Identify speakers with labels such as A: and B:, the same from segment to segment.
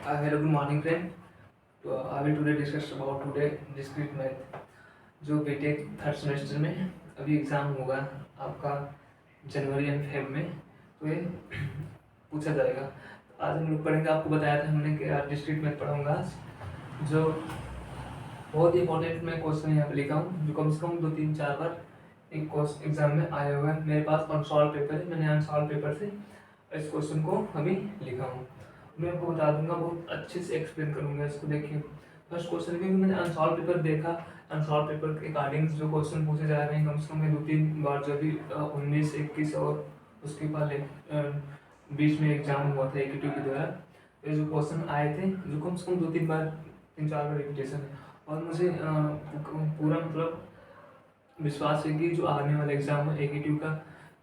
A: Hello, good morning, friend. I will today discuss about today discrete math जो BTech third semester में अभी exam होगा आपका जनवरी and Feb में, तो ये पूछा जाएगा। तो आज हम लोग पढ़ेंगे। आपको बताया था हमने कि आज डिस्क्रीट मैथ पढ़ाऊंगा आज, जो बहुत ही इंपॉर्टेंट मैं क्वेश्चन यहाँ पे लिखा हूँ, जो कम से कम 2-3-4 बार एक क्वेश्चन एग्जाम में आया हुआ है। मेरे पास अनसॉल्व पेपर है, मैंने अनसॉल्व पेपर से इस क्वेश्चन को अभी लिखा हूँ। मैं आपको बता दूंगा, बहुत अच्छे से एक्सप्लेन करूंगा इसको। देखिए फर्स्ट क्वेश्चन, क्योंकि मैंने अनसॉल्व पेपर देखा, अनसॉल्व पेपर के अकॉर्डिंग जो क्वेश्चन पूछे जा रहे हैं कम से कम 2-3 बार, जो भी 19, 21 और उसके पहले बीच में एग्जाम हुआ था एकेटिव के द्वारा, ये जो क्वेश्चन आए थे जो कम से कम 2-3 बार 3-4 बार रिपीटेशन है। और मुझे पूरा मतलब विश्वास है कि जो आने वाला एग्जाम है एकेटिव का,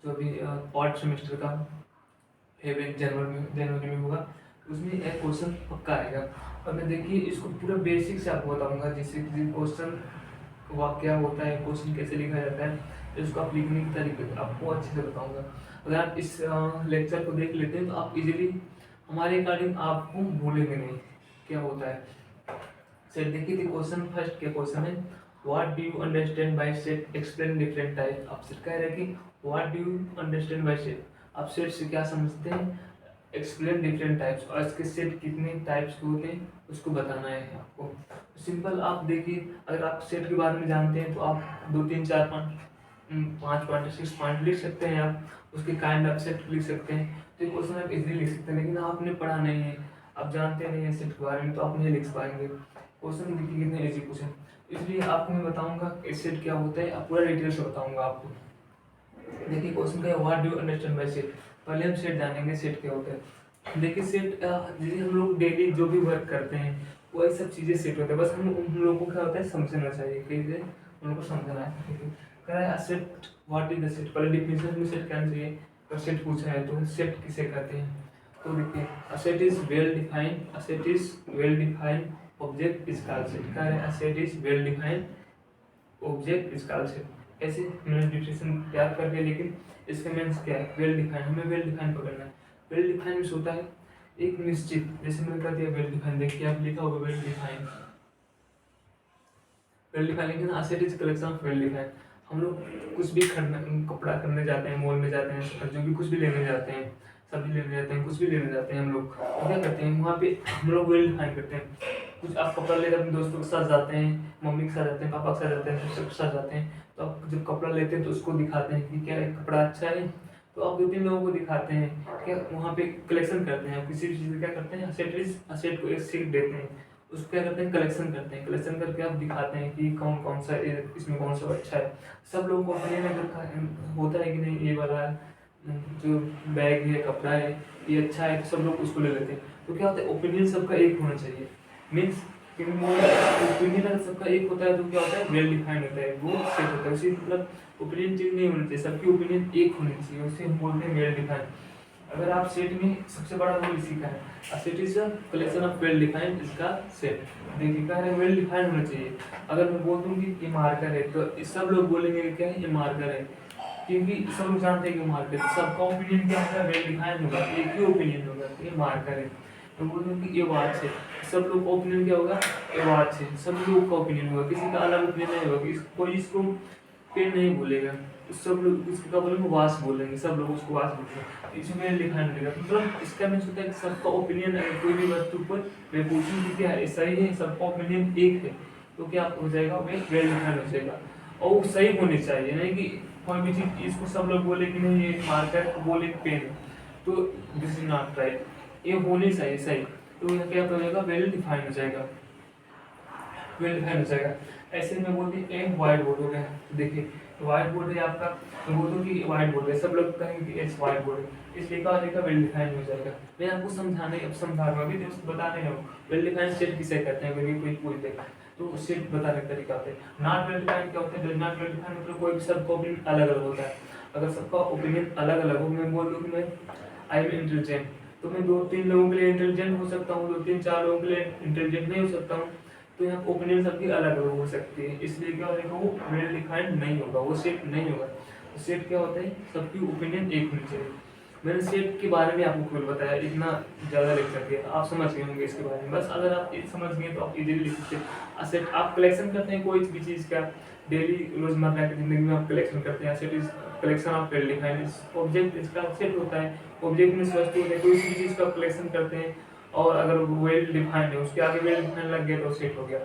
A: जो अभी फोर्थ सेमेस्टर का जनवरी में होगा, उसमें एक क्वेश्चन पक्का आएगा। और मैं देखिए इसको पूरा बेसिक से आपको बताऊंगा, जैसे कि क्वेश्चन क्या होता है, क्वेश्चन कैसे लिखा जाता है, इसको आप लिखने की तरीके आपको अच्छे से बताऊंगा। अगर आप इस लेक्चर को देख लेते हैं तो आप इजीली हमारे अकॉर्डिंग आपको भूलेंगे नहीं क्या होता है। सेट देखिए थी क्वेश्चन, फर्स्ट के क्वेश्चन है what do you understand by set, explain different type. आप सेट कह रहे हैं कि what do you understand by set, आप सेट से क्या समझते हैं, एक्सप्लेन डिफरेंट टाइप्स, और इसके सेट कितने टाइप्स के होते हैं उसको बताना है आपको। सिंपल आप देखिए, अगर आप सेट के बारे में जानते हैं तो आप 2-3-4-5 पॉइंट 6 पॉइंट लिख सकते हैं, आप उसके काइंड ऑफ सेट लिख सकते हैं, तो क्वेश्चन आप इजीली लिख सकते हैं। लेकिन आपने पढ़ा नहीं है, आप जानते नहीं है सेट के बारे में, तो आप नहीं लिख पाएंगे। क्वेश्चन देखिए कितने इजी क्वेश्चन, इसलिए आपको मैं बताऊंगा सेट क्या होता है, आप पूरा डिटेल से बताऊंगा आपको। देखिए क्वेश्चन क्या है, what do you understand by set. पहले हम सेट जानेंगे, सेट क्या होता है। देखिए सेट जैसे हम लोग डेली जो भी वर्क करते हैं वही सब चीज़ें सेट होते हैं, बस हम लोगों को क्या होता है समझना चाहिए, कैसे उन लोगों को समझना है। ठीक है, कह रहा है set what is the set, पहले डिफिनेशन में सेट कहना चाहिए। अगर सेट पूछा है तो सेट किसे कहते हैं, तो देखिए a set is well defined, a set is well defined object is called set. कह रहे हैं a set is well defined object is called set. ऐसे मैंने डिफिनेशन याद कर लिया, लेकिन इसका मीन्स क्या है, वेल डिफाइंड, हमें वेल डिफाइंड पकड़ना है। वेल डिफाइंड मीन्स होता है एक निश्चित, जैसे मैंने कर दिया वेल डिफाइंड, देखिए आप लिखा होगा वेल डिफाइंड, वेल डिफाइंड, लेकिन asset is collection of well defined. हम लोग कुछ भी खरीदना, कपड़ा खरीदने जाते हैं, मॉल में जाते हैं, जो भी कुछ भी लेने जाते हैं, सब्जी लेने जाते हैं, कुछ भी लेने जाते हैं, हम लोग तो क्या करते हैं वहाँ पे हम लोग वेल डिफाइन करते हैं। कुछ आप कपड़ा लेकर अपने दोस्तों के साथ जाते हैं, मम्मी के साथ जाते हैं, पापा के साथ जाते हैं, सबके साथ जाते हैं, तो आप जब कपड़ा लेते हैं तो उसको दिखाते हैं कि क्या कपड़ा अच्छा है, तो आप 2-3 लोगों को दिखाते हैं, क्या वहाँ पे कलेक्शन करते हैं। किसी भी चीज़ का क्या करते हैं, असेट को एक सीट देते हैं, उसको क्या करते हैं कलेक्शन करते हैं, कलेक्शन करके आप दिखाते हैं कि कौन कौन सा इसमें कौन सा अच्छा है। सब लोगों को अपने में होता है कि नहीं ये वाला जो बैग है, कपड़ा है, ये अच्छा है, तो सब लोग उसको ले लेते हैं। तो क्या होता है, ओपिनियन सबका एक होना चाहिए। मीन्स ओपिनियन अगर सबका एक होता है तो क्या होता है, वेल डिफाइंड होता है, वो सेट होता है। उसी मतलब ओपिनियन चेंज नहीं होना चाहिए, सबकी ओपिनियन एक होनी चाहिए, उसे हम बोलते हैं वेल डिफाइंड। अगर आप सेट में सबसे बड़ा रोल इसी का है, a set is a collection of well defined इसका सेट। देखिए क्या है, वेल डिफाइंड होना चाहिए। अगर मैं बोल दूं कि ये मार्कर है तो सब लोग बोलेंगे कि क्या है ये मार्कर है, क्योंकि सब लोग जानते हैं कि मार्कर है, सबका ओपिनियन क्या होगा, वेल डिफाइंड होगा, एक ही ओपिनियन होगा कि ये मार्कर है। मैं बोल दूं कि ये वॉच है, सब लोग का ओपिनियन क्या होगा, ये वॉच है, सब लोग का ओपिनियन होगा, किसी का अलग ओपिनियन नहीं होगा, कोई इसको पेन नहीं बोलेगा, सब लोग इसका बोलेंगे वास बोलेंगे, सब लोग उसको वास बोलेंगे, इसमें लिखा मिलेगा। मतलब इसका मीन्स होता है कि सबका ओपिनियन है कोई भी वस्तु पर, मैं पूछूं कि क्या है सही है, सबका ओपिनियन एक है, तो क्या हो जाएगा, वे वेल डिफाइंड हो जाएगा। और वो सही होनी चाहिए, नहीं कि कोई भी चीज इसको सब लोग बोले कि नहीं ये मार्कर, बोले पेन, तो दिस इज नॉट राइट, ये होनी चाहिए सही, तो यह क्या हो जाएगा, वेल डिफाइंड हो जाएगा, वेल डिफाइंड हो जाएगा। ऐसे में बोलते हैं एक व्हाइट बोर्ड हो गया। देखिए व्हाइट बोर्ड है आपका, मैं बोलूँ कि व्हाइट बोर्ड है, सब लोग कहेंगे कि एच व्हाइट बोर्ड है, इसलिए क्या हो जाएगा, वेल डिफाइंड हो जाएगा। मैं आपको समझाने अब समझा रहा हूँ, अभी तो बताने रहा हूँ वेल डिफाइंड सेट किसे कहते हैं, अगर कोई पूछ दे तो सेट बताने का तरीका होता है। नॉट वेल डिफाइंड क्या होता है, नॉट वेल डिफाइंड मतलब कोई भी सबका ओपिनियन अलग अलग होता है। अगर सबका ओपिनियन अलग अलग हो, मैं बोल दूँ कि मैं आई एम इंटेलिजेंट, तो मैं 2-3 लोगों के लिए इंटेलिजेंट हो सकता हूँ, 2-3-4 लोगों के लिए इंटेलिजेंट नहीं हो सकता हूँ, तो यहाँ ओपिनियन सबकी अलग अलग हो सकती है, इसलिए क्या हो जाएगा, वो वेल डिफाइंड नहीं होगा, वो सेट नहीं होगा। सेट क्या होता है, सबकी ओपिनियन एक होनी चाहिए। मैंने सेट के बारे में आपको खुद बताया, इतना ज़्यादा लिख सकते हैं, आप समझ गए होंगे इसके बारे में। बस अगर आप ये समझ गए तो आप इजीली लिख सकते हैं। असेट आप कलेक्शन करते हैं कोई भी चीज़ का, डेली रोजमर्रा की जिंदगी में आप कलेक्शन करते हैं। Asset is collection of well defined object, इसका सेट होता है। ऑब्जेक्ट में वस्तु होता है, कोई भी चीज़ का कलेक्शन करते हैं और अगर वेल डिफाइंड है, उसके आगे वेल डिफाइंड लग गया तो सेट हो गया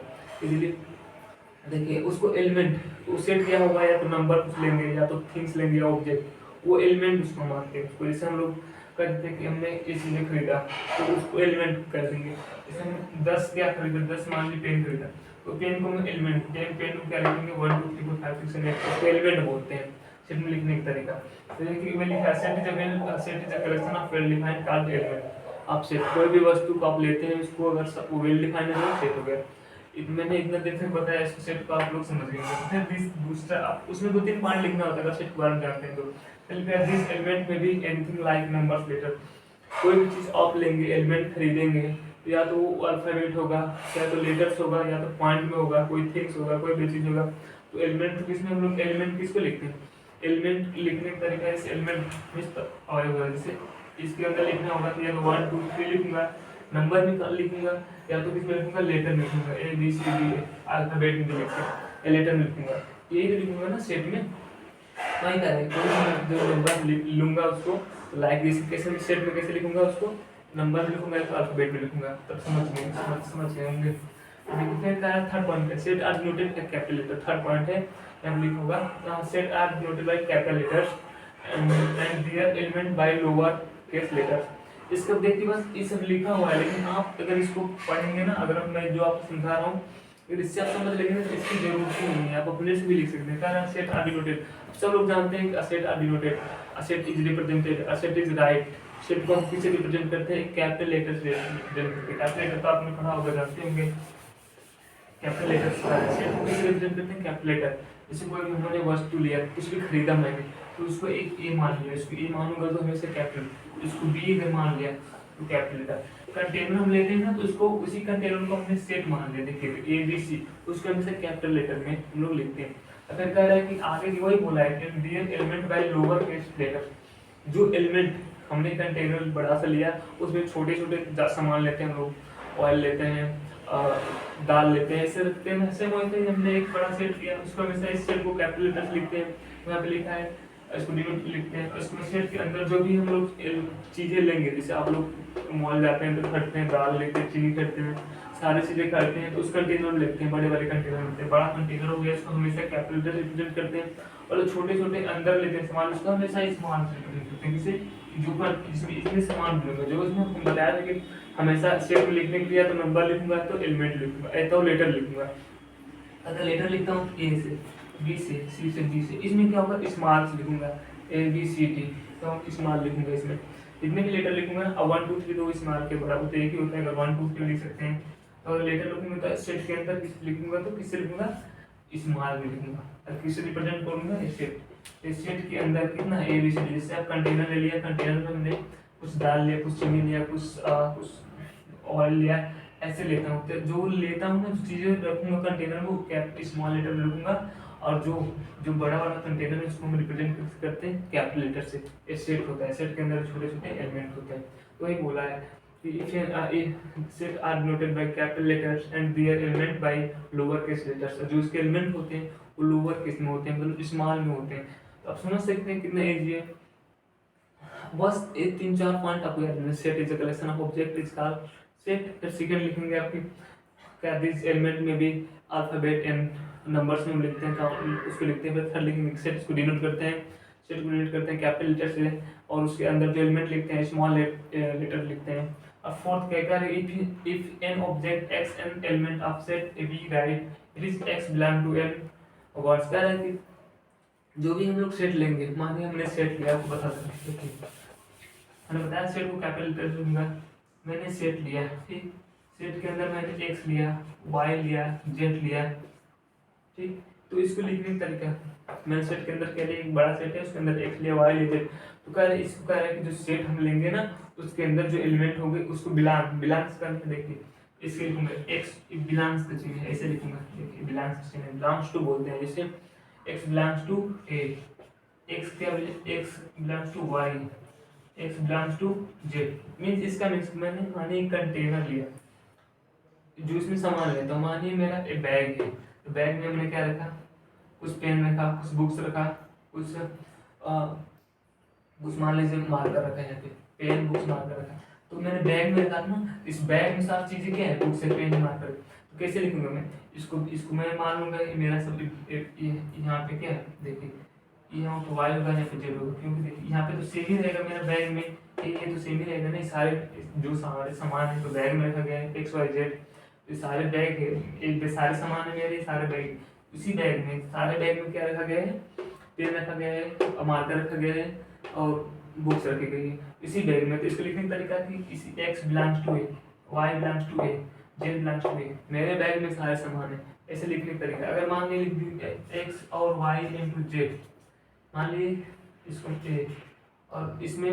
A: इजीली। देखिए उसको एलिमेंट, वो सेट क्या होगा, या तो नंबर कुछ लेंगे या तो थिंग्स लेंगे या ऑब्जेक्ट, वो एलिमेंट उसको मानते हैं उसको। जैसे हम लोग कहते हैं कि हमने ये चीज़ें खरीदा तो उसको एलिमेंट कह देंगे। जैसे हम 10 क्या खरीदा, 10 मान ली पेन खरीदा तो पेन को हम एलिमेंट, पेन को क्या लिखेंगे 1 2 3 4 5 6 7 8, उसको एलिमेंट बोलते हैं सेट में लिखने का तरीका। तो देखिए मैंने लिखा set is a collection of well defined called element. आप सेट कोई भी वस्तु को आप लेते हैं, उसको अगर सब वेल डिफाइंड है तो सेट हो गया। मैंने इतना देर तक बताया, इसको सेट को आप लोग समझ गए। फिर दूसरा आप उसमें 2 3 पॉइंट लिखना होता है अगर सेट के बारे में जानते हैं तो। दिस एलिमेंट में भी एनीथिंग लाइक नंबर्स लेटर, कोई भी चीज़ आप लेंगे एलिमेंट खरीदेंगे तो या तो वो अल्फाबेट होगा, या तो लेटर्स होगा, या तो पॉइंट में होगा, कोई थिंग्स होगा, कोई भी चीज़ होगा। तो एलिमेंट किसमें हम लोग एलिमेंट किसको लिखते हैं, एलिमेंट लिखने का तरीका इस एलिमेंट होगा। जैसे इसके अंदर लिखना होगा तो या तो 1 2 3 लिखूंगा, नंबर में लिखूंगा, या तो किसमें लिखूंगा लेटर में लिखूंगा, A B C D alphabet में लिखूंगा, लेटर में लिखूंगा, यही तो लिखूंगा ना सेट में। वही करें कोई जो नंबर लूंगा उसको लाइक दिस, कैसे सेट में कैसे लिखूंगा उसको, नंबर में लिखूंगा तो अल्फाबेट में लिखूंगा, तब समझ गए होंगे। फिर का थर्ड पॉइंट है set are denoted by capital letter. Third point है हम लिखूंगा set are denoted by capital letters and their element by lower case letters. इसका देखिए बस ये सब लिखा हुआ है, लेकिन आप अगर इसको पढ़ेंगे ना, अगर मैं जो आपको समझा रहा हूँ अगर इससे आप समझ लेंगे तो इसकी जरूरत ही नहीं है, आप अपने से भी लिख सकते हैं। कारण सेट आर डिनोटेड, सब लोग जानते हैं कि a set are denoted, a set is represented, a set is right. Set को हम किससे रिप्रेजेंट करते हैं, कैपिटल लेटर से रिप्रेजेंट करते हैं। कैपिटल लेटर तो आपने पढ़ा होगा, जानते होंगे कैपिटल लेटर सेट को किससे रिप्रेजेंट करते हैं, कैपिटल लेटर। जैसे कोई भी हमने वस्तु लिया, कुछ भी खरीदा मैंने तो उसको एक ए मान लिया, इसको ए मानूंगा तो हमेशा कैपिटल, इसको बी अगर मान लिया तो कैपिटल लेटर। कंटेनर हम लेते हैं ना तो उसको उसी कंटेनर को हमने सेट मान लिया, देखिए ए बी सी, उसको हमेशा कैपिटल लेटर में हम लोग लिखते हैं। फिर कह रहा है कि आगे वही बोला है कि their element by lower case letter. जो एलिमेंट हमने कंटेनर बड़ा सा लिया उसमें छोटे छोटे सामान लेते हैं हम लोग, ऑयल लेते हैं, दाल लेते हैं, ऐसे रखते हैं। ऐसे बोलते हैं हमने एक बड़ा सेट लिया, उसको हमेशा इस सेट को कैपिटल लेटर लिखते हैं, वहाँ पे लिखा है इसको डिनोट लिखते हैं। उसमें सेट के अंदर जो भी हम लोग चीज़ें लेंगे, जैसे आप लोग मॉल जाते हैं तो खरीदते हैं, दाल लेते हैं, चीनी खरीदते हैं, सारी चीज़ें खरीदते हैं तो उस कंटेनर में लिखते हैं, बड़े बड़े कंटेनर लेते हैं। बड़ा कंटेनर हो गया इसको हमेशा कैपिटल लेटर रिप्रेजेंट करते हैं, और छोटे छोटे अंदर लेते हैं सामान उसको हमेशा स्मॉल रिप्रेजेंट करते हैं। जैसे जो जिसमें इतने सामान मिलेगा, जो उसमें हमको बताया था कि हमेशा सेट में लिखने के लिए तो नंबर लिखूंगा तो एलिमेंट लिखूंगा, या तो लेटर लिखूंगा। अगर लेटर लिखता हूँ ए से, बी से, सी से, डी से, इसमें क्या होगा स्मॉल से लिखूंगा, ए बी सी डी तो स्मॉल लिखूंगा इसमें। जितने भी लेटर लिखूंगा अब 1 2 3 तो स्मॉल के बराबर तो एक ही होता है, अगर 1 2 3 लिख सकते हैं। और लेटर लिखूंगा तो सेट के अंदर किस लिखूंगा तो किससे लिखूंगा, स्मॉल में लिखूंगा। और किससे रिप्रेजेंट करूंगा, सेट। इस सेट के अंदर कितना ए बी सी डी, जैसे आप कंटेनर ले लिया, कंटेनर में हमने कुछ दाल लिया, कुछ चीनी लिया, कुछ ऑयल लिया, ऐसे लेता हूँ। तो जो लेता हूँ ना, जो चीज़ें रखूंगा कंटेनर में वो कैप स्मॉल लेटर में लिखूंगा, और जो बड़ा वाला कंटेनर है उसको हम रिप्रेजेंट करते हैं कैपिटल लेटर से। ये सेट होता है, सेट के अंदर छोटे छोटे एलिमेंट होते हैं। तो वही बोला है कि set are denoted by capital letters and their element by lower case letters. जो इसके एलिमेंट होते हैं वो लोअर केस में होते हैं, मतलब स्मॉल में होते हैं। तो आप समझ सकते हैं कितना ईजी है। बस ये 3 4 पॉइंट आपको याद रखना। Set is a collection of object is called set. फिर सेकंड लिखेंगे आपकी क्या, दिस एलिमेंट में भी अल्फाबेट एंड नंबर्स में हम लिखते हैं, उसको लिखते हैं। फिर थर्ड लिखेंगे सेट, इसको डिनोट करते हैं, सेट को डिनोट करते हैं कैपिटल लेटर से, और उसके अंदर जो एलिमेंट लिखते हैं स्मॉल लेटर लिखते हैं। और फोर्थ क्या कह रहे हैं, if an object x an element of set A B right it is x belong to an words. कह रहा है कि जो भी हम लोग सेट लेंगे, मानिए हमने सेट लिया, आपको बता दें मैंने बताया सेट को कैपिटल लेटर से लूंगा। मैंने सेट लिया, ठीक, सेट के अंदर मैंने एक्स लिया, वाई लिया, जेड लिया, ठीक। तो इसको लिखने का तरीका, मैंने सेट के अंदर क्या लिया, एक बड़ा सेट है उसके अंदर एक्स लिया, वाई लिया, जेड। तो कह रहे हैं, इसको कह रहे हैं कि जो सेट हम लेंगे ना उसके अंदर जो एलिमेंट होंगे उसको बिलोंग्स करके, देखिए इसके लिखूंगा एक्स बिलोंग्स का चिन्ह है, ऐसे लिखूंगा, देखिए बिलोंग्स का चिन्ह बिलोंग्स टू बोलते हैं। जैसे X belongs to A, X क्या, X belongs to Y, X belongs to Z means इसका मीन्स मैंने मानिए एक कंटेनर लिया जो इसमें सामान लेता हूँ। मानिए मेरा एक बैग है, तो बैग में हमने क्या रखा, कुछ पेन रखा, कुछ बुक्स रखा, कुछ कुछ मान लीजिए मार्कर रखा है, यहाँ पे पेन बुक्स मार्कर रखा। तो मैंने बैग में रखा था ना, इस बैग में सारी चीजें क्या है, बुक्स है, पेन मार्कर। तो कैसे लिखूंगा मैं इसको, इसको मैं मान लूंगा ये मेरा सब यहाँ पे क्या है, देखिए यहाँ पे वाई होगा, यहाँ पे जेड होगा, क्योंकि देखिए यहाँ पे तो सेम ही रहेगा मेरा बैग में, ये तो सेम ही रहेगा ना। सारे जो सारे सामान है तो बैग में रखा गया है एक्स वाई जेड, तो सारे बैग है, एक सारे सामान है मेरे, सारे बैग उसी बैग में, सारे बैग में क्या रखा गया है, पेन रखा गया है और मार्कर रखा गया है और बुक्स रखी गई है इसी बैग में। तो इसको लिखने का तरीका कि इसी X belongs to A, Y belongs to A, Z belongs to A, मेरे बैग में सारे सामान है, ऐसे लिखने का तरीका। अगर मान लीजिए लिख दी एक्स और वाई इंटू जेड, मान लीजिए इसको ए, और इसमें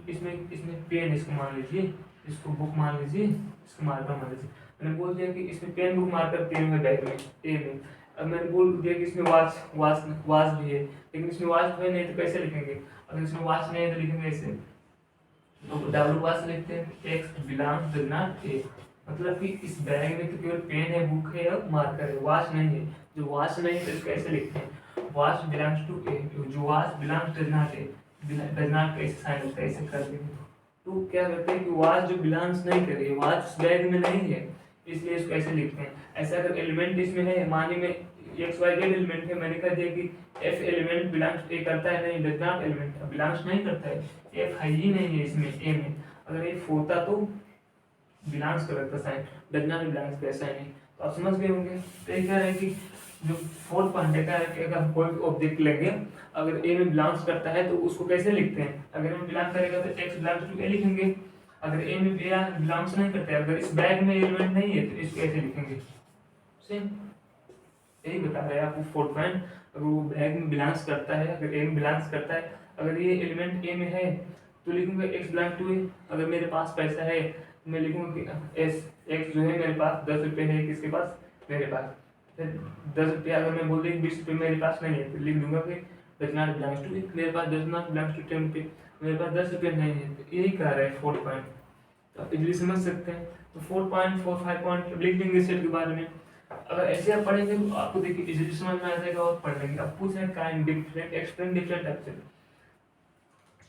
A: इसमें पेन, इसको मान लीजिए, इसको बुक मान लीजिए, इसको मार्कर मान लीजिए। मैंने बोल दिया कि इसमें पेन बुक मार्कर तीन में बैग में ए में। अब मैंने बोल दिया कि इसमें वॉच वॉच वॉच भी है, लेकिन इसमें वॉच है नहीं, तो कैसे लिखेंगे, अगर इसमें वॉच नहीं है तो लिखेंगे ऐसे, तो डब्ल्यू वॉच लिखते हैं, x belongs does not a, मतलब कि इस बैग में तो केवल पेन है, बुक है और मार्कर है, वॉच नहीं है। जो वॉच नहीं है तो इसको ऐसे लिखते हैं, वॉच बिलोंग्स टू ए, जो watch belongs does not a, does not कैसे साइन होता है, ऐसे कर देंगे। तो क्या करते हैं कि वॉच जो बिलोंग्स नहीं कर रही है, वॉच उस बैग में नहीं है, इसलिए इसको ऐसे लिखते हैं। ऐसा अगर एलिमेंट इसमें है, मानिए में एक्स वाई जेड एलिमेंट है, मैंने कह दिया कि एफ एलिमेंट बिलोंग्स ए करता है, नहीं डज नॉट एलिमेंट बिलोंग्स नहीं करता है, एफ है ही नहीं है इसमें ए में। अगर एफ होता तो बिलोंग्स करता साइन, डज नॉट बिलोंग्स का साइन है। तो आप समझ गए होंगे। तो ये कह रहे हैं कि जो फोर्थ पॉइंट है कि अगर हम कोई ऑब्जेक्ट लेंगे, अगर ए में बिलोंग्स करता है तो उसको कैसे लिखते हैं, अगर ए में बिलोंग करेगा तो एक्स बिलोंग्स टू ए लिखेंगे। अगर ए में बिलोंग्स नहीं करता है, अगर इस बैग में एलिमेंट नहीं है तो इसको ऐसे लिखेंगे। सेम यही बता रहे हैं आपको फोर्थ पॉइंट। अगर वो बैग में बिलोंग्स करता है, अगर ए में बिलोंग्स करता है, अगर ये एलिमेंट ए में है तो लिखूंगा एक्स बिलोंग टू ए। अगर मेरे पास पैसा है तो मैं लिखूंगा कि एस एक्स जो है मेरे पास 10 रुपये है, किसके पास, मेरे पास। फिर 10 रुपये अगर मैं बोल दूँ 20 रुपये मेरे पास नहीं है तो लिख दूंगा कि does not belongs to A, मेरे पास डज नॉट बिलोंग्स टू 10 रुपये, मेरे पास 10 रुपये नहीं है। तो यही कह रहा है फोर्थ पॉइंट, तो आप इजली समझ सकते हैं। तो 4 पॉइंट 4 5 पॉइंट लिख देंगे सेट के बारे में। अगर ऐसे आप पढ़ेंगे तो आपको देखिए इजीली समझ में आ जाएगा और पढ़ लेंगे। अब पूछ रहे हैं kind different explain different type से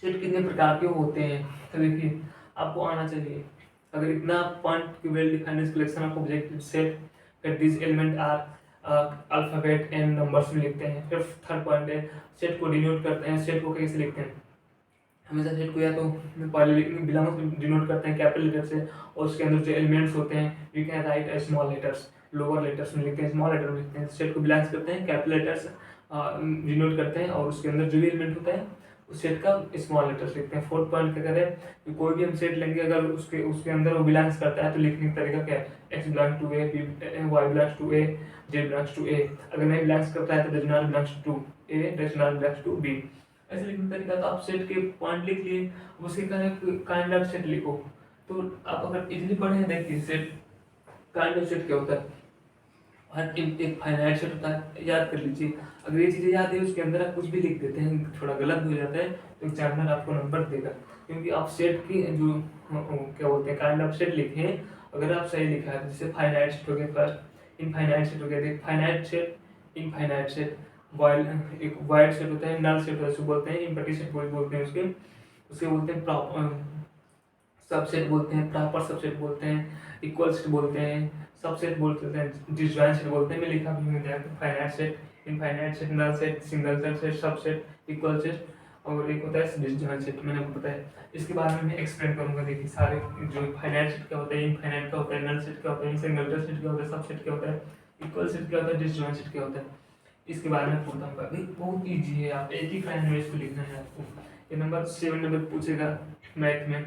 A: सेट कितने प्रकार के होते हैं, तो देखिए आपको आना चाहिए। अगर इतना point well defined collection of object set that this element are alphabet and numbers में लिखते हैं। फिर थर्ड पॉइंट है सेट को डिनोट करते हैं। सेट को कैसे लिखते हैं, हमेशा सेट को या तो पहले बिलोंग्स डिनोट करते हैं कैपिटल लेटर से, और उसके अंदर जो एलिमेंट्स होते हैं we can write as small letters, lower letters में लिखते हैं, स्मॉल लेटर में लिखते हैं। सेट को बिलोंग्स करते हैं कैपिटल लेटर्स डिनोट करते हैं, और उसके अंदर जो भी एलिमेंट होता है उस सेट का स्मॉल लेटर्स लिखते हैं। फोर्थ पॉइंट क्या करें कि कोई भी हम सेट लेंगे अगर उसके अंदर वो बिलोंग्स करता है तो लिखने का तरीका क्या है, X belong to A, Y belongs to A, Z belongs to A. अगर नहीं बिलोंग्स करता है तो does not belongs to A, does not belongs to B. ऐसे लिखने का तरीका। तो आप सेट के पॉइंट लिख लिए, उसके काइंड ऑफ सेट लिखो। तो आप अगर इजीली पढ़े देखिए सेट काइंड ऑफ सेट क्या होता है, हर एक फाइनाइट सेट होता है, याद कर लीजिए। अगर ये चीज़ें याद है उसके अंदर आप कुछ भी लिख देते हैं थोड़ा गलत हो जाता है तो एग्जामिनर आपको नंबर देगा, क्योंकि आप सेट की जो क्या बोलते हैं काइंड ऑफ सेट लिखे हैं, अगर आप सही लिखा है। जैसे फाइनाइट सेट हो गया, फर्स्ट इनफाइनाइट सेट हो गया, finite set, infinite set, wide एक वाइड सेट होता है, नल सेट होता है उसको बोलते हैं, इम्पटी सेट बोलते हैं उसके बोलते हैं प्रॉपर सबसेट बोलते हैं, प्रॉपर सबसेट बोलते हैं, इक्वल सेट बोलते हैं, सबसेट बोलते हैं, डिसजॉइंट सेट बोलते हैं। मैं लिखा भी हूँ finite set, infinite set, null set, single set, subset, equal set, और एक होता है डिसजॉइंट सेट, मैंने आपको बताया। इसके बारे में मैं एक्सप्लेन करूंगा। देखिए सारे जो फाइनाइट सेट क्या होता है, इनफाइनाइट क्या होता है, नल सेट क्या होता है, सिंगल सेट क्या होता है, सबसेट क्या होता है, इक्वल सेट क्या होता है, डिसजॉइंट सेट क्या होता है, इसके बारे में पूछता हूँ। अभी बहुत ईजी है, आप एक ही लाइन में इसको लिखना है आपको। ये नंबर 7 नंबर पूछेगा मैथ में,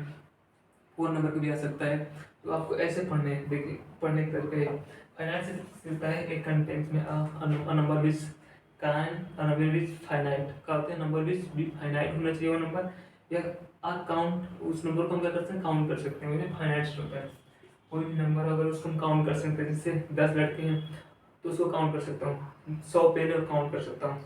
A: 4 नंबर का भी आ सकता है। तो आपको ऐसे पढ़ने हैं, देखिए पढ़ने का तरीका है। फाइनाइट से मिलता है एक कंटेंट में अ नंबर विच फाइनाइट का होता है, नंबर विच भी फाइनाइट होना चाहिए वो नंबर, या आप काउंट उस नंबर को हम क्या कर सकते हैं, काउंट कर सकते हैं, वही फाइनाइट होता है। कोई भी नंबर अगर उसको हम काउंट कर सकते हैं, जैसे 10 लड़के हैं तो उसको काउंट कर सकता हूँ, 100 पेन और काउंट कर सकता हूँ।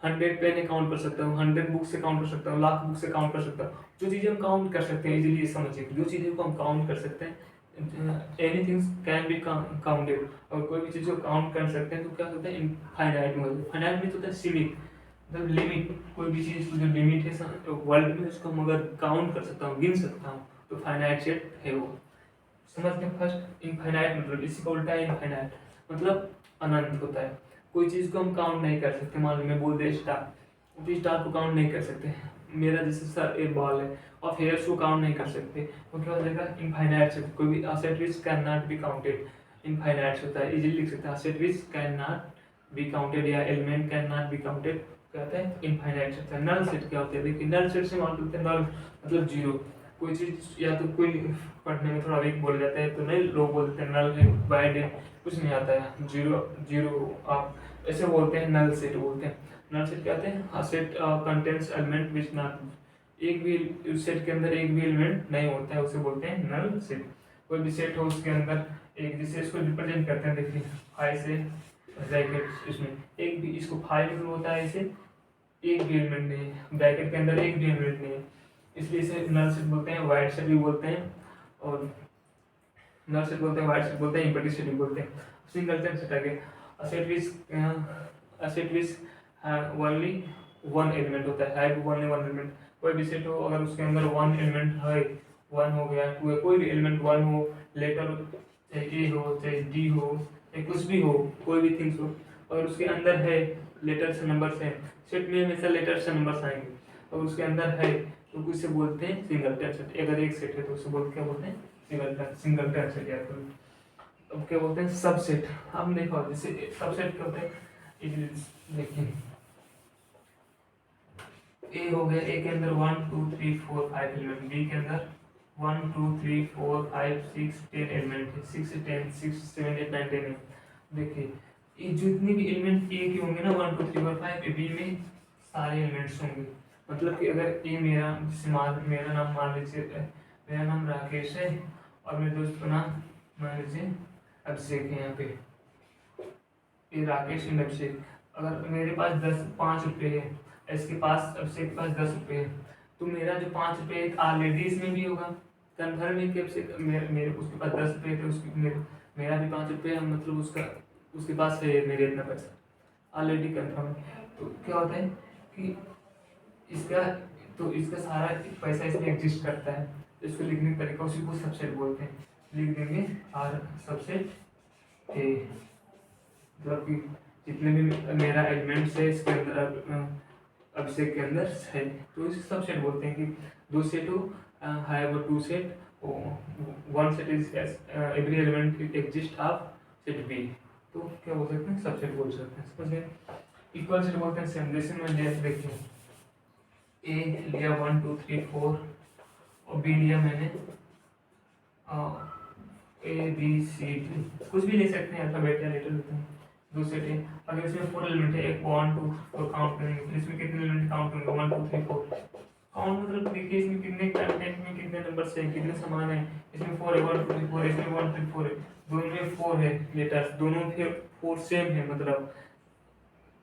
A: 100 पेन काउंट कर सकता हूँ, 100 बुक से काउंट कर सकता हूँ, लाख बुक से काउंट कर सकता हूँ। जो चीज़ें हम काउंट कर सकते हैं इजीली, समझिए जो चीज़ें को हम काउंट कर सकते हैं, एनीथिंग कैन बी काउंटेड। और कोई भी चीज़ को काउंट कर सकते हैं तो क्या होता है, इनफाइनाइट में। फाइनाइट में तो होता है सीमित, मतलब लिमिट। कोई भी चीज़ जो लिमिट है वर्ल्ड में, उसको हम अगर काउंट कर सकता हूँ, गिन सकता हूँ, तो फाइनाइट सेट है वो। समझ गए। फर्स्ट इनफाइनाइट मतलब इसी का उल्टा है इनफाइनाइट, मतलब अनंत होता है। कोई चीज़ को हम काउंट नहीं कर सकते। मान लो मैं बोल दे स्टार, तो स्टार को काउंट नहीं कर सकते। मेरा जैसे सर एक बॉल है, और हेयर्स को काउंट नहीं कर सकते, तो क्या हो जाएगा, इनफाइनाइट से। कोई भी a set which can not be counted, infinite होता है, इजीली लिख सकते हैं। A set which can not be counted या element can not be counted कहते हैं इनफाइनाइट होता है। नल सेट क्या होता है, देखिए नल सेट से मान लेते हैं नल मतलब जीरो। कोई चीज़ या तो कोई पढ़ने में थोड़ा वीक बोल जाता है तो नहीं, लोग बोलते हैं नल है, वाइड है, कुछ नहीं आता है, जीरो जीरो आप ऐसे बोलते हैं, नल सेट बोलते हैं। नल सेट क्या होते हैं, set contains element which not, एक भी सेट के अंदर एक भी एलिमेंट नहीं होता है, उसे बोलते हैं नल सेट। कोई भी सेट हो उसके अंदर एक, जिससे इसको रिप्रेजेंट करते हैं, देखिए फाइव से ब्रैकेट, इसमें एक भी, इसको फाइव होता है, इसे एक भी एलिमेंट नहीं है, ब्रैकेट के अंदर एक भी एलिमेंट नहीं है, इसलिए इसे नल सेट बोलते हैं, वाइड सेट भी बोलते हैं, और नल सेट बोलते हैं, वाइड सेट बोलते हैं, एम्प्टी सेट भी बोलते हैं। सिंगल सेट आ गया। Asset which only one element होता है, ओनली वन एलिमेंट। कोई भी सेट हो अगर उसके अंदर वन एलिमेंट है, वन हो गया, टू है, कोई भी एलिमेंट वन हो, लेटर चाहे ए हो, चाहे डी हो, चाहे कुछ भी हो, कोई भी थिंग्स हो, और उसके अंदर है लेटर्स नंबर्स है, सेट में हमेशा लेटर्स नंबर्स आएंगे, और उसके अंदर है तो उसे बोलते हैं सिंगल सेट। अगर एक सेट है तो उसे बोलते क्या बोलते हैं, सिंगल सेट। या फिर अब क्या बोलते हैं, सबसेट। हम देखो जैसे सबसेट क्या होता है, देखिए ए हो गया, ए के अंदर 1 2 3 4 5 एलिमेंट, बी के अंदर 1 2 3 4 5 6 10 एलिमेंट है, 6 से 10 6 7 8 9 10 है। देखिए ये जितने भी एलिमेंट ए के होंगे ना, 1 2 3 4 5, बी में सारे एलिमेंट्स होंगे। मतलब कि अगर ए मेरा, जैसे मेरा नाम मान लीजिए, मेरा नाम राकेश है, और मेरे दोस्त का नाम मान लीजिए अभिषेक है। यहाँ पे ये राकेश एंड अभिषेक, अगर मेरे पास 5 रुपये है, इसके पास, अभिषेक के पास 10 रुपये है, तो मेरा जो 5 रुपये ऑलरेडी इसमें भी होगा। कन्फर्म है कि अभिषेक मेरे उसके पास 10 रुपये थे, उसकी मेरा भी 5 रुपये है, मतलब उसके पास है मेरे इतना पैसा, ऑलरेडी कन्फर्म है। तो क्या होता है कि इसका इसका सारा पैसा इसमें एग्जिस्ट करता है, तो इसको लिखने का तरीका उसी को सबसेट बोलते हैं। लिख देंगे आर सबसेट ए, मतलब कि जितने भी मेरा एलिमेंट्स है इसके अंदर, अभिषेक के अंदर है, तो इसे सबसेट बोलते हैं। कि दो सेट हो, have two set, one set is every element exist of set B, तो क्या बोल सकते हैं, सबसेट बोल सकते हैं। समझ गए। इक्वल सेट बोलते हैं सेम, जैसे मैं जैसे देखिए ए लिया 1 2 3 4, और बी लिया मैंने ए बी सी डी, कुछ भी ले सकते हैं, अल्फाबेट या लेटर होते हैं। दो सेट है, अगर इसमें 4 एलिमेंट है, एक 1 2 4 काउंट करेंगे, तो इसमें कितने एलिमेंट काउंट करेंगे, 1 2 3 4 काउंट, मतलब देखिए इसमें कितने कंटेंट में कितने नंबर्स है, कितने समान है। इसमें 4 है, 1 2 3 4, इसमें 1 3 4 है, दोनों में 4 है लेटर्स, दोनों में 4 सेम है, मतलब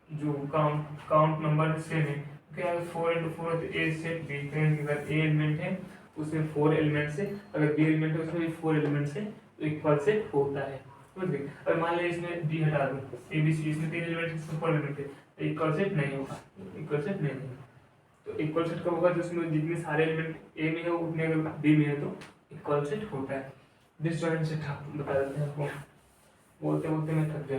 A: जो काउंट नंबर सेम है। क्या है, 4 इंटू 4 तो ए सेट बी, अगर ए एलिमेंट है उसमें 4 एलिमेंट से, अगर बी एलिमेंट है उसमें भी 4 एलिमेंट से, तो इक्वल सेट होता है। समझ गए। अगर मान लिया इसमें डी हटा दो, ए बी सी, इसमें 3 एलिमेंट है, इसमें 4 एलिमेंट है, तो इक्वल सेट नहीं होगा, इक्वल सेट नहीं होगा। तो इक्वल सेट कब होगा, जिसमें जितने सारे एलिमेंट ए में है उतने अगर बी में है तो इक्वल सेट होता है। डिसजॉइंट सेट बता देते हैं आपको, बोलते बोलते मैं थक गया।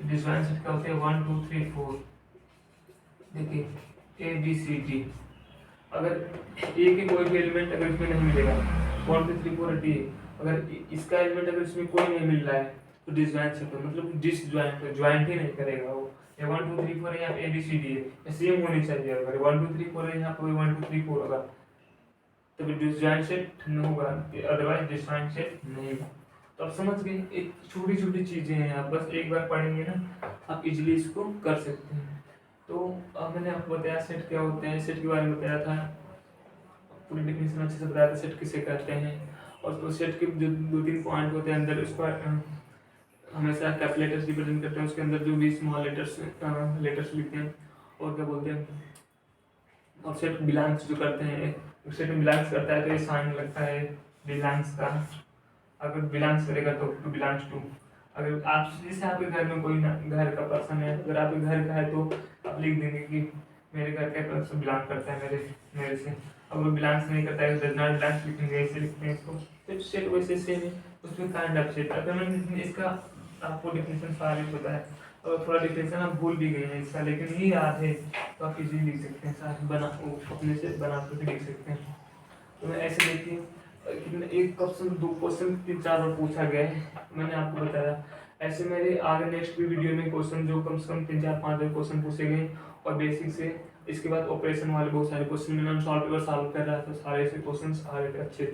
A: डिसजॉइंट सेट क्या होते हैं, 1 2 3 4, देखिए ए बी सी डी, अगर ए के कोई भी एलिमेंट अगर इसमें नहीं मिलेगा, 1 2 3 4 डी, अगर इसका एलिमेंट अगर इसमें कोई नहीं मिल रहा है तो डिसजॉइंट सेट, मतलब डिसजॉइंट, ज्वाइंट ही नहीं करेगा वो। ये 1 2 3 4 है, यहाँ पे ए बी सी डी है, सेम होनी चाहिए। अगर 1 2 3 4 है, यहाँ पे 1 2 3 4 होगा, तो डिसजॉइंट सेट नहीं होगा, अदरवाइज डिसजॉइंट सेट नहीं होगा। तो आप समझ गए, एक छोटी छोटी चीजें हैं, आप बस एक बार पढ़ेंगे ना, आप इजीली इसको कर सकते हैं। तो अब मैंने आपको बताया सेट क्या होते हैं, सेट के बारे में बताया था, पूरी डिफिनेशन अच्छे से बताया था सेट किसे कहते हैं, और तो सेट के जो 2-3 पॉइंट होते हैं अंदर, उसको हमेशा कैपिटल लेटर्स रिप्रेजेंट करते हैं, उसके अंदर जो भी स्मॉल लेटर्स लिखते हैं, और क्या बोलते हैं, और सेट बिलोंग्स जो करते हैं, सेट में बिलोंग्स करता है तो ये साइन लगता है बिलोंग्स का। अगर बिलोंग्स करेगा तो टू बिलोंग्स टू। अगर आप जैसे आपके घर में कोई घर का पर्सन है, अगर आपके घर का है तो आप लिख देंगे कि मेरे घर का पर्सन बिलोंग करता है मेरे से। अगर वो बिलोंग्स नहीं करता है तो डज नॉट बिलोंग्स लिखेंगे, ऐसे लिखते हैं इसको। तो सेट वैसे सेम है, उसमें काइंड ऑफ सेट। अगर मैंने इसका आपको डिफिनेशन सारे बताया और थोड़ा डिफिनेशन आप भूल भी गए हैं इसका, लेकिन ये याद है तो आप इजीली लिख सकते हैं सारे, बना अपने से बना कर लिख सकते हैं। तो मैं ऐसे देखिए कितने एक क्वेश्चन 2 क्वेश्चन 3-4 बार पूछा गया है, मैंने आपको बताया। ऐसे मेरे आगे नेक्स्ट भी वीडियो में क्वेश्चन जो कम से कम 3-4-5 क्वेश्चन पूछे गए और बेसिक से इसके बाद ऑपरेशन वाले बहुत सारे क्वेश्चन मैंने सॉल्व पेपर सॉल्व कर रहा था, सारे ऐसे क्वेश्चन आ रहे थे अच्छे।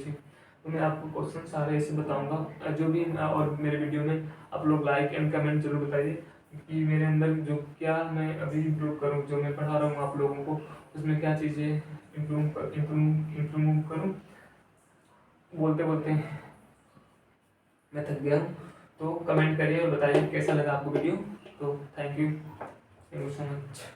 A: तो मैं आपको क्वेश्चन सारे ऐसे बताऊंगा जो भी, और मेरे वीडियो में आप लोग लाइक एंड कमेंट जरूर बताइए कि मेरे अंदर जो क्या मैं अभी इम्प्रूव करूँ, जो मैं पढ़ा रहा हूँ आप लोगों को उसमें क्या चीज़ें इम्प्रूव करूँ। बोलते बोलते मैं थक गया हूँ, तो कमेंट करिए और बताइए कैसा लगा आपको वीडियो। तो थैंक यू सो मच।